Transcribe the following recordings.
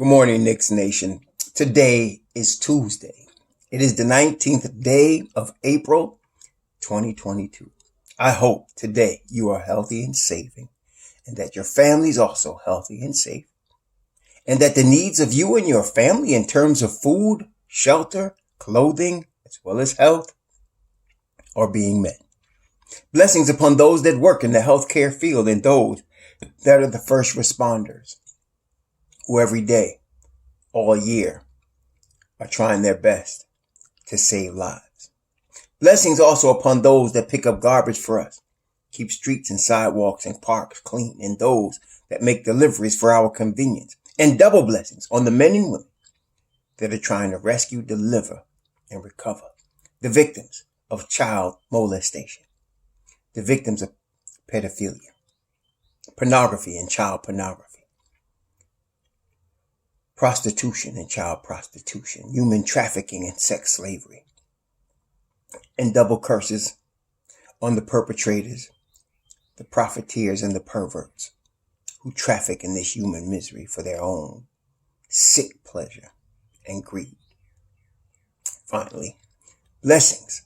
Good morning, Knicks Nation. Today is Tuesday. It is the 19th day of April, 2022. I hope today you are healthy and safe, and that your family is also healthy and safe, and that the needs of you and your family in terms of food, shelter, clothing, as well as health are being met. Blessings upon those that work in the healthcare field and those that are the first responders, who every day, all year, are trying their best to save lives. Blessings also upon those that pick up garbage for us, keep streets and sidewalks and parks clean, and those that make deliveries for our convenience. And double blessings on the men and women that are trying to rescue, deliver, and recover the victims of child molestation, the victims of pedophilia, pornography and child pornography, prostitution and child prostitution, human trafficking and sex slavery, and double curses on the perpetrators, the profiteers, and the perverts who traffic in this human misery for their own sick pleasure and greed. Finally, blessings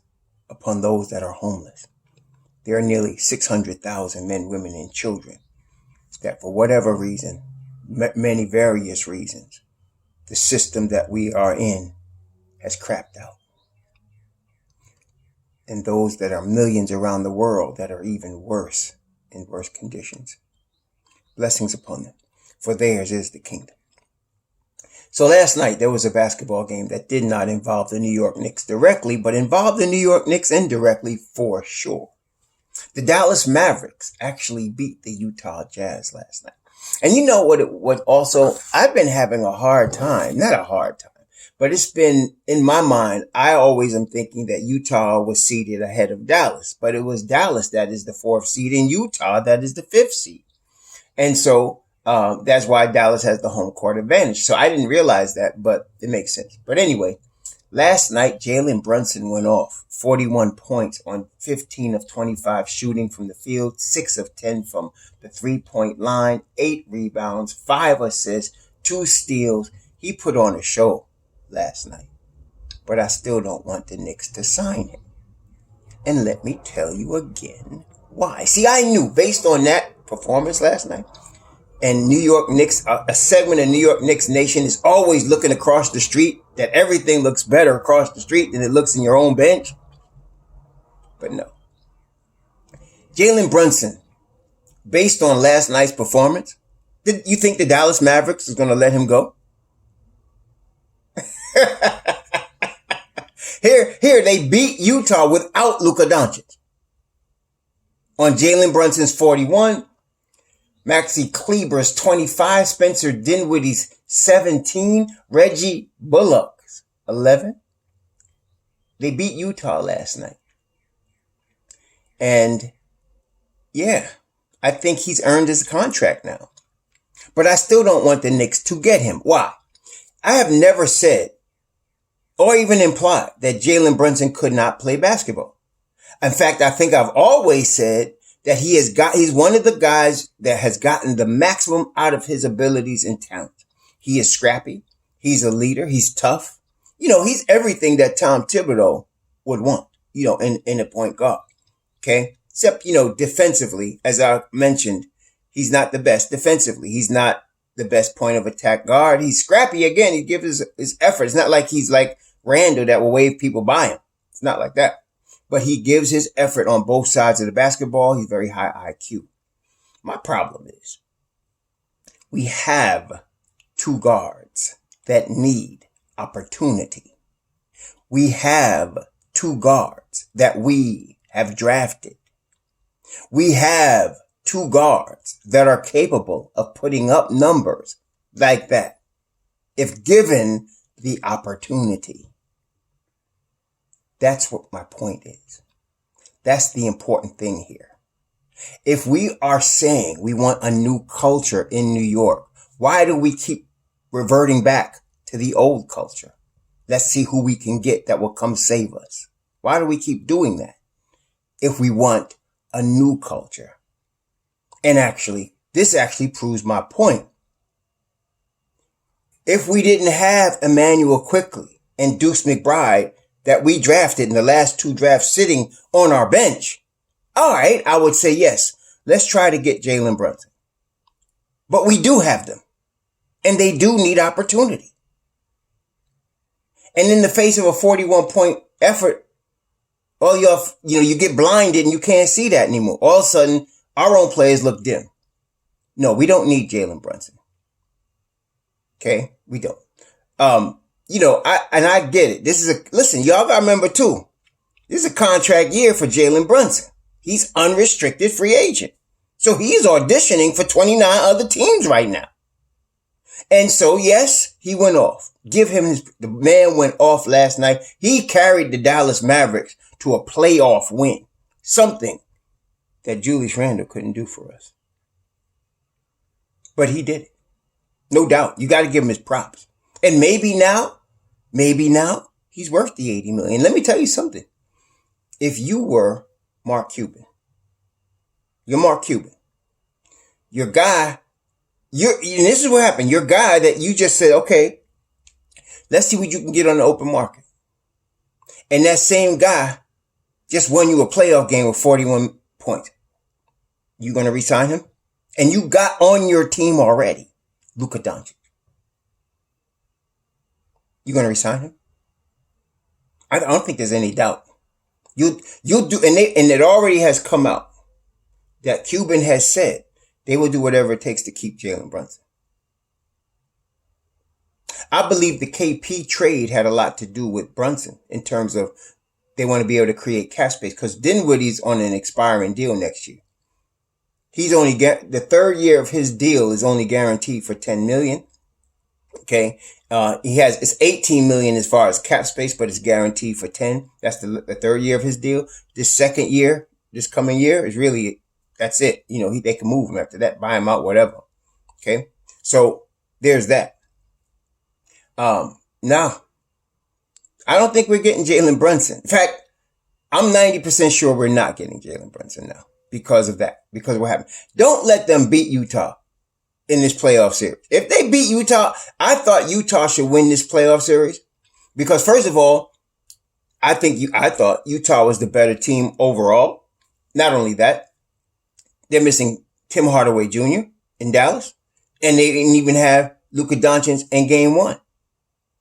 upon those that are homeless. There are nearly 600,000 men, women, and children that for whatever reason, many various reasons, the system that we are in has crapped out. And those that are millions around the world that are even worse, in worse conditions. Blessings upon them, for theirs is the kingdom. So last night there was a basketball game that did not involve the New York Knicks directly, but involved the New York Knicks indirectly for sure. The Dallas Mavericks actually beat the Utah Jazz last night. And you know what also, I've been having a hard time, not a hard time, but it's been in my mind, I always am thinking that Utah was seeded ahead of Dallas, but it was Dallas that is the 4th seed and Utah that is the 5th seed. And so that's why Dallas has the home court advantage. So I didn't realize that, but it makes sense. But anyway, last night, Jalen Brunson went off 41 points on 15 of 25 shooting from the field, 6 of 10 from the 3-point line, 8 rebounds, 5 assists, 2 steals. He put on a show last night, but I still don't want the Knicks to sign him. And let me tell you again why. See, I knew based on that performance last night, and New York Knicks, a segment of New York Knicks Nation is always looking across the street, that everything looks better across the street than it looks in your own bench. But no. Jalen Brunson, based on last night's performance, did you think the Dallas Mavericks is going to let him go? Here, they beat Utah without Luka Doncic. On Jalen Brunson's 41, Maxi Kleber's 25, Spencer Dinwiddie's 17, Reggie Bullock's 11. They beat Utah last night. And yeah, I think he's earned his contract now. But I still don't want the Knicks to get him. Why? I have never said or even implied that Jalen Brunson could not play basketball. In fact, I think I've always said that he's one of the guys that has gotten the maximum out of his abilities and talent. He is scrappy. He's a leader. He's tough. He's everything that Tom Thibodeau would want, in a point guard. Okay. Except, defensively, as I mentioned, he's not the best defensively. He's not the best point of attack guard. He's scrappy. Again, he gives his effort. It's not like he's like Randall that will wave people by him. It's not like that. But he gives his effort on both sides of the basketball. He's very high IQ. My problem is we have 2 guards that need opportunity. We have 2 guards that we have drafted. We have 2 guards that are capable of putting up numbers like that if given the opportunity. That's what my point is. That's the important thing here. If we are saying we want a new culture in New York, why do we keep reverting back to the old culture? Let's see who we can get that will come save us. Why do we keep doing that if we want a new culture? And this actually proves my point. If we didn't have Emmanuel Quickly and Deuce McBride that we drafted in the last 2 drafts sitting on our bench, all right, I would say yes, let's try to get Jalen Brunson. But we do have them, and they do need opportunity. And in the face of a 41-point effort, you get blinded and you can't see that anymore. All of a sudden, our own players look dim. No, we don't need Jalen Brunson. Okay, we don't. I get it. Listen, y'all gotta remember too, this is a contract year for Jalen Brunson. He's unrestricted free agent. So he's auditioning for 29 other teams right now. And so, yes, he went off. The man went off last night. He carried the Dallas Mavericks to a playoff win. Something that Julius Randle couldn't do for us. But he did it. No doubt. You got to give him his props. And maybe now, he's worth the $80 million. Let me tell you something. If you were Mark Cuban, you're Mark Cuban. Your guy, and this is what happened. Your guy that you just said, okay, let's see what you can get on the open market. And that same guy just won you a playoff game with 41 points. You going to re-sign him? And you got on your team already Luka Doncic. You going to re-sign him? I don't think there's any doubt. You'll do, and it already has come out that Cuban has said they will do whatever it takes to keep Jalen Brunson. I believe the KP trade had a lot to do with Brunson in terms of they want to be able to create cap space because Dinwiddie's on an expiring deal next year. He's only the 3rd year of his deal is only guaranteed for $10 million. Okay. It's $18 million as far as cap space, but it's guaranteed for 10. That's the 3rd year of his deal. This coming year is really, that's it. They can move him after that, buy him out, whatever. Okay. So there's that. Now, I don't think we're getting Jalen Brunson. In fact, I'm 90% sure we're not getting Jalen Brunson now because of that, because of what happened. Don't let them beat Utah in this playoff series. If they beat Utah, I thought Utah should win this playoff series because first of all, I thought Utah was the better team overall. Not only that, they're missing Tim Hardaway Jr. in Dallas, and they didn't even have Luka Doncic in game 1.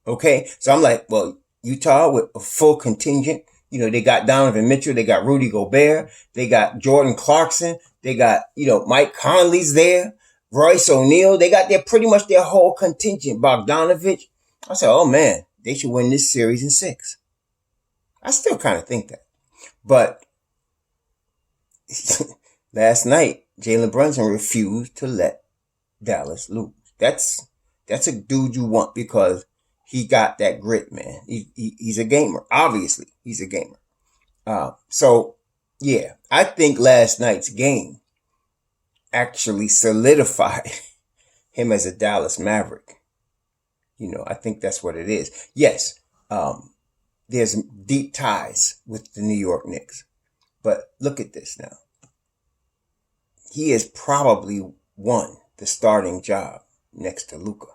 Okay, so I'm like, well, Utah with a full contingent. They got Donovan Mitchell, they got Rudy Gobert, they got Jordan Clarkson, they got, Mike Conley's there, Royce O'Neal, they got pretty much their whole contingent. Bogdanovich. I said, oh man, they should win this series in 6. I still kind of think that. But last night, Jalen Brunson refused to let Dallas lose. That's a dude you want because he got that grit, man. He's a gamer. Obviously, he's a gamer. So, yeah, I think last night's game actually solidified him as a Dallas Maverick. I think that's what it is. Yes, there's deep ties with the New York Knicks. But look at this now. He has probably won the starting job next to Luka.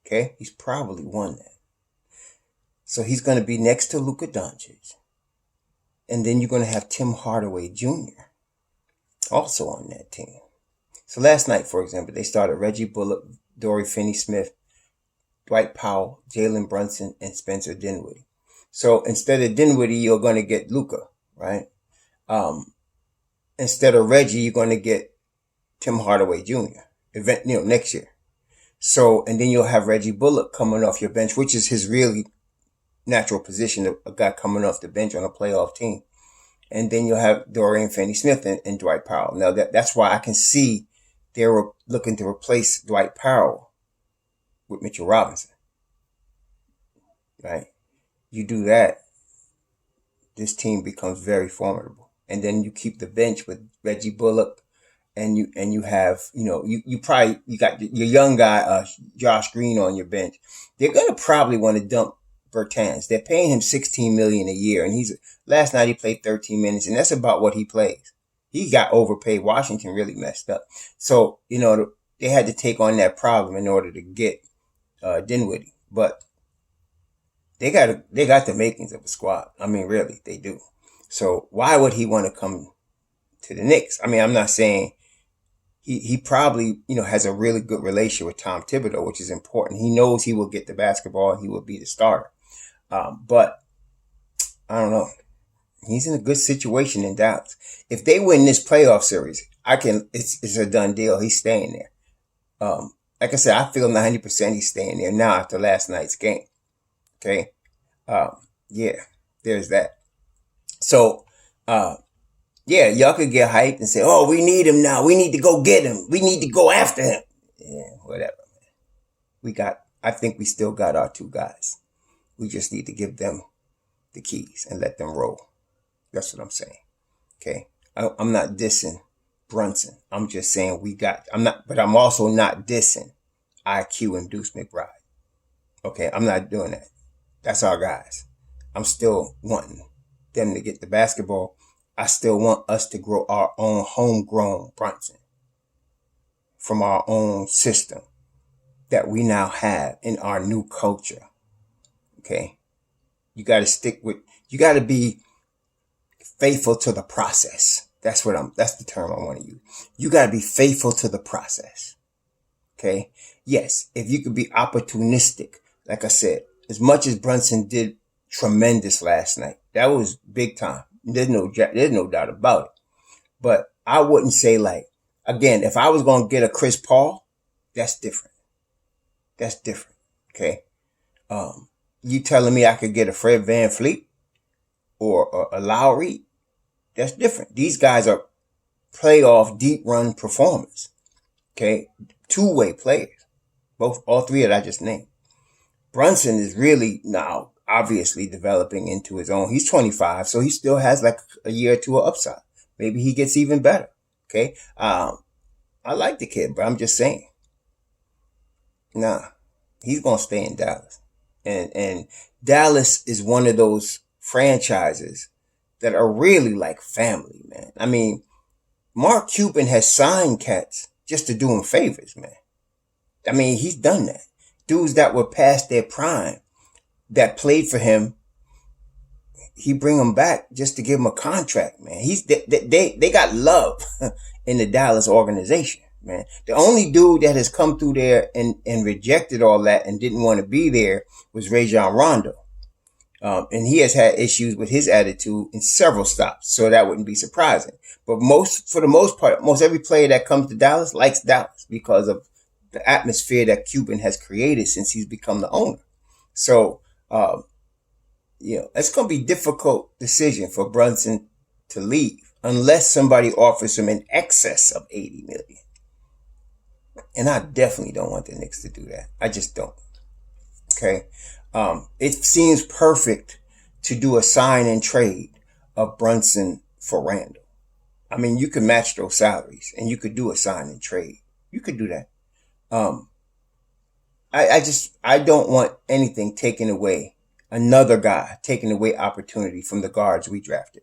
Okay? He's probably won that. So he's going to be next to Luka Doncic. And then you're going to have Tim Hardaway Jr. also on that team. So last night, for example, they started Reggie Bullock, Dorian Finney-Smith, Dwight Powell, Jalen Brunson, and Spencer Dinwiddie. So instead of Dinwiddie, you're going to get Luka, right? Instead of Reggie, you're going to get Tim Hardaway Jr. Next year. So, and then you'll have Reggie Bullock coming off your bench, which is his really natural position, a guy coming off the bench on a playoff team. And then you'll have Dorian Finney-Smith and Dwight Powell. Now, that's why I can see they were looking to replace Dwight Powell with Mitchell Robinson. Right? You do that, this team becomes very formidable. And then you keep the bench with Reggie Bullock, and you have, you got your young guy, Josh Green on your bench. They're going to probably want to dump Bertans. They're paying him $16 million a year. And last night he played 13 minutes, and that's about what he plays. He got overpaid. Washington really messed up. So, they had to take on that problem in order to get Dinwiddie, but they got the makings of a squad. I mean, really, they do. So why would he want to come to the Knicks? I mean, I'm not saying he probably, has a really good relationship with Tom Thibodeau, which is important. He knows he will get the basketball and he will be the starter. But I don't know. He's in a good situation in Dallas. If they win this playoff series, it's a done deal. He's staying there. Like I said, I feel 90% he's staying there now after last night's game. Okay. Yeah, there's that. So, yeah, y'all could get hyped and say, oh, we need him now. We need to go get him. We need to go after him. Yeah, whatever. I think we still got our two guys. We just need to give them the keys and let them roll. That's what I'm saying. Okay. I'm not dissing Brunson. I'm just saying but I'm also not dissing IQ and Deuce McBride. Okay. I'm not doing that. That's our guys. I'm still wanting them to get the basketball. I still want us to grow our own homegrown Brunson from our own system that we now have in our new culture. Okay. You got to be faithful to the process. That's the term I want to use. You got to be faithful to the process. Okay. Yes. If you could be opportunistic, like I said, as much as Brunson did tremendous last night, that was big time. There's no doubt about it. But I wouldn't say again, if I was going to get a Chris Paul, that's different. That's different. Okay. You telling me I could get a Fred VanVleet or a Lowry? That's different. These guys are playoff deep run performers. Okay. Two-way players. All three that I just named. Brunson is really now obviously developing into his own. He's 25, so he still has a year or two of upside. Maybe he gets even better. Okay. I like the kid, but I'm just saying. Nah, he's going to stay in Dallas. And Dallas is one of those franchises that are really like family, man. I mean, Mark Cuban has signed cats just to do him favors, man. I mean, he's done that. Dudes that were past their prime that played for him, he bring them back just to give them a contract, man. They got love in the Dallas organization, man. The only dude that has come through there and rejected all that and didn't want to be there was Rajon Rondo. And he has had issues with his attitude in several stops, so that wouldn't be surprising. But for the most part, most every player that comes to Dallas likes Dallas because of the atmosphere that Cuban has created since he's become the owner. So, it's going to be a difficult decision for Brunson to leave unless somebody offers him in excess of $80 million. And I definitely don't want the Knicks to do that. I just don't. Okay. It seems perfect to do a sign and trade of Brunson for Randall. I mean, you could match those salaries and you could do a sign and trade. You could do that. I don't want anything another guy taking away opportunity from the guards we drafted.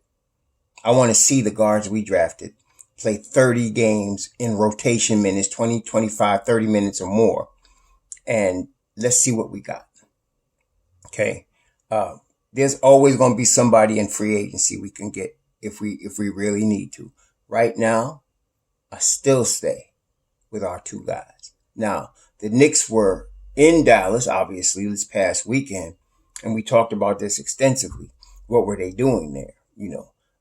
I want to see the guards we drafted play 30 games in rotation minutes, 20, 25, 30 minutes or more. And let's see what we got. Okay. There's always going to be somebody in free agency we can get if we really need to. Right now, I still stay with our two guys. Now, the Knicks were in Dallas, obviously, this past weekend, and we talked about this extensively. What were they doing there?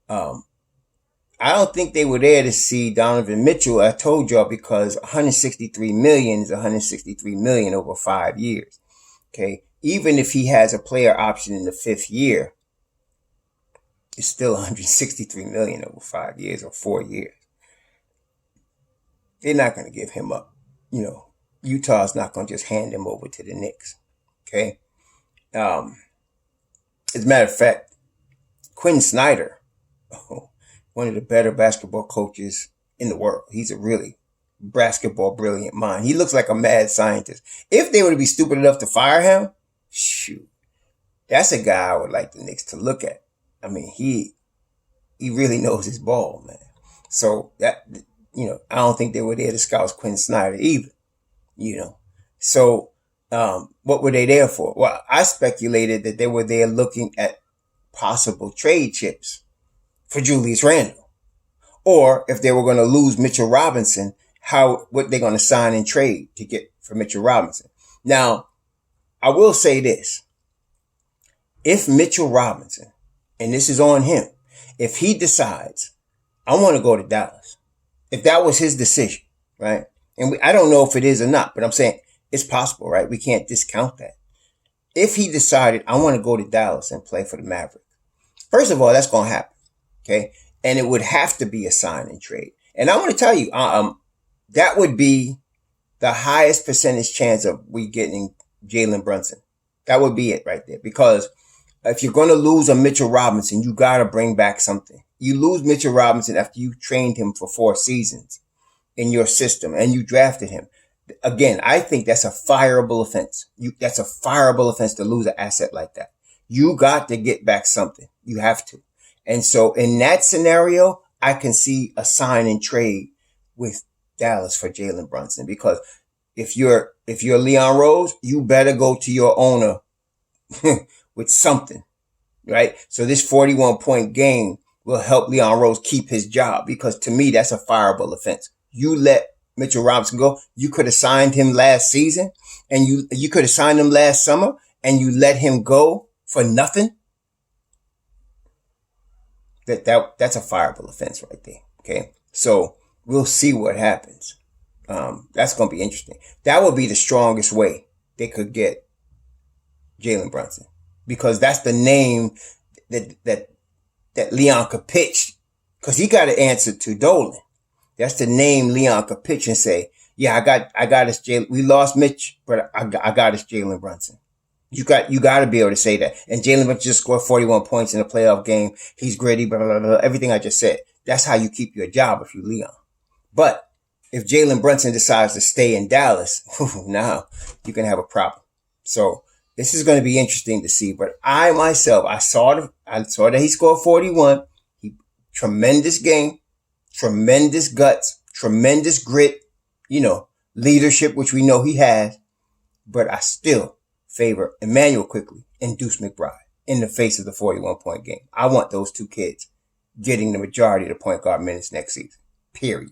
I don't think they were there to see Donovan Mitchell. I told y'all because $163 million is $163 million over 5 years. Okay. Even if he has a player option in the 5th year, it's still $163 million over 5 years or 4 years. They're not going to give him up. Utah's not going to just hand him over to the Knicks. Okay. As a matter of fact, Quinn Snyder, one of the better basketball coaches in the world. He's a really basketball brilliant mind. He looks like a mad scientist. If they were to be stupid enough to fire him, shoot, that's a guy I would like the Knicks to look at. I mean, he really knows his ball, man. So that, I don't think they were there to scout Quinn Snyder either, So What were they there for? Well, I speculated that they were there looking at possible trade chips for Julius Randle. Or if they were going to lose Mitchell Robinson, what they're going to sign and trade to get for Mitchell Robinson. Now, I will say this. If Mitchell Robinson, and this is on him, if he decides, I want to go to Dallas, if that was his decision, right? And I don't know if it is or not, but I'm saying it's possible, right? We can't discount that. If he decided, I want to go to Dallas and play for the Mavericks, first of all, that's going to happen, okay? And it would have to be a sign and trade. And I want to tell you, that would be the highest percentage chance of we getting Jalen Brunson. That would be it right there. Because if you're going to lose a Mitchell Robinson, you got to bring back something. You lose Mitchell Robinson after you trained him for 4 seasons in your system and you drafted him. Again, I think that's a fireable offense. That's a fireable offense to lose an asset like that. You got to get back something. You have to. And so in that scenario, I can see a sign and trade with Dallas for Jalen Brunson, because if you're Leon Rose, you better go to your owner with something, right? So this 41-point game will help Leon Rose keep his job, because to me, that's a fireable offense. You let Mitchell Robinson go. You could have signed him last season and you could have signed him last summer and you let him go for nothing. That's a fireable offense right there. Okay. So we'll see what happens. That's going to be interesting. That would be the strongest way they could get Jalen Brunson, because that's the name that Leon could pitch, because he got to answer to Dolan. That's the name Leon could pitch and say, yeah, I got us Jalen. We lost Mitch, but I got us Jalen Brunson. You got to be able to say that. And Jalen Brunson just scored 41 points in a playoff game. He's gritty, blah, blah, blah, everything I just said. That's how you keep your job if you Leon. But if Jalen Brunson decides to stay in Dallas, now you can have a problem. So this is going to be interesting to see. But I myself, I saw that he scored 41. Tremendous game, tremendous guts, tremendous grit, leadership, which we know he has. But I still favor Emmanuel Quickley and Deuce McBride in the face of the 41-point game. I want those two kids getting the majority of the point guard minutes next season, period.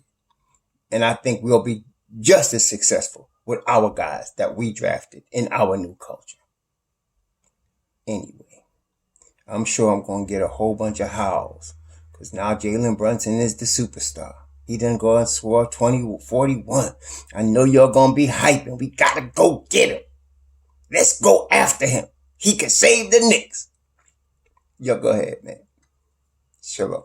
And I think we'll be just as successful with our guys that we drafted in our new culture. Anyway, I'm sure I'm going to get a whole bunch of howls, because now Jalen Brunson is the superstar. He done go and score 41. I know you're going to be hyping. We got to go get him. Let's go after him. He can save the Knicks. Yo, go ahead, man. Shalom.